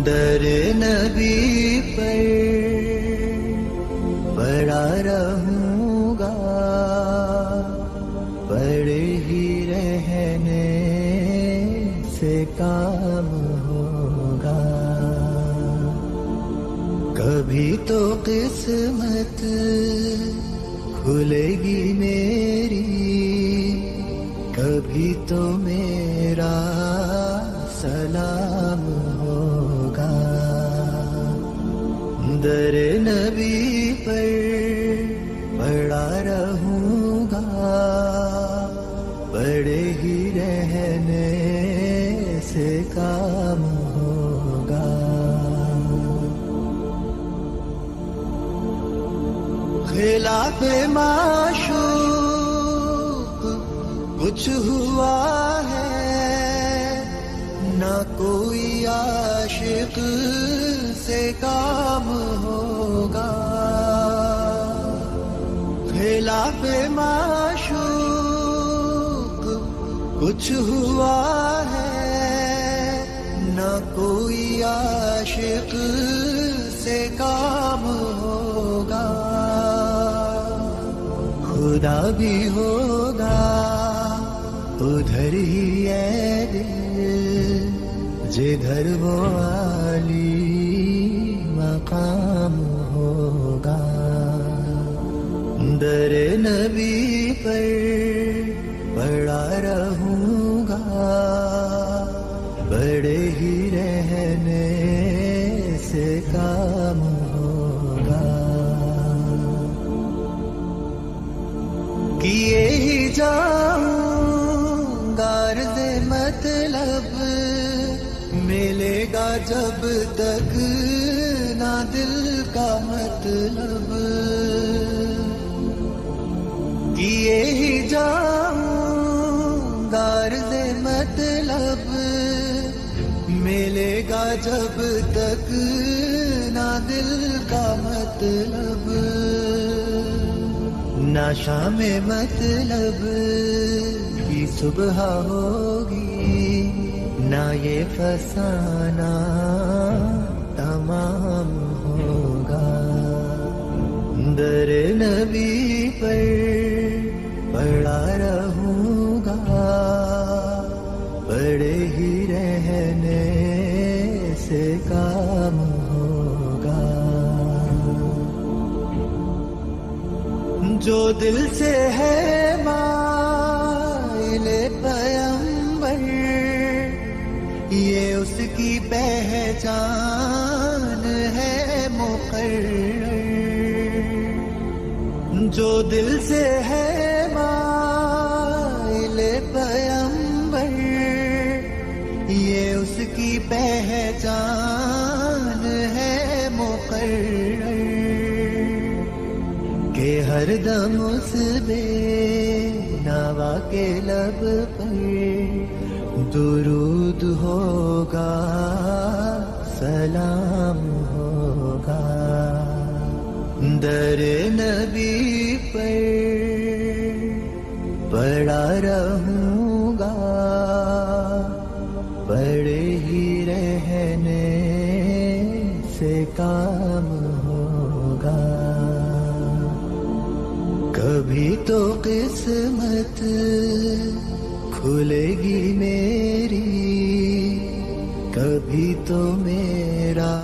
در نبی پر پڑا رہوں گا، پڑے ہی رہنے سے کام ہوگا. کبھی تو قسمت کھلے گی میری، کبھی تو میرا سلام ہوگا. در نبی پر پڑا رہوں گا، پڑے ہی رہنے سے کام ہوگا. خلاف معشوق کچھ ہوا ہے، نہ کوئی عاشق سے کام ہوگا. خلاف معشوق کچھ ہوا ہے، نہ کوئی عاشق سے کام ہوگا. خدا بھی ہوگا ادھر ہی ہے دل، جدھر وہ عالی مقام ہوگا. در نبی پر پڑا رہوں گا، بڑے ہی رہنے سے کام ہوگا. کیے ہی جاؤں غرض مطلب، ملے گا جب تک نہ دل کا مطلب. کیے ہی جاؤں غرض مطلب، ملے گا جب تک نہ دل کا مطلب. نہ شام مطلب کی صبح ہوگی، نہ یہ فسانہ تمام ہوگا. در نبی پر پڑا رہوں گا، پڑے ہی رہنے سے کام ہوگا. جو دل سے ہے مائل پیمبر، یہ اس کی پہچان ہے مقرر. جو دل سے ہے مائل پیمبر، یہ اس کی پہچان ہے مقرر. کہ ہر دم اس بے نوا کے لب پر درود ہوگا، سلام ہوگا. در نبی پر پڑا رہوں گا، پڑے ہی رہنے سے کام ہوگا. کبھی تو قسمت کھلے گی میری، کبھی تو میرا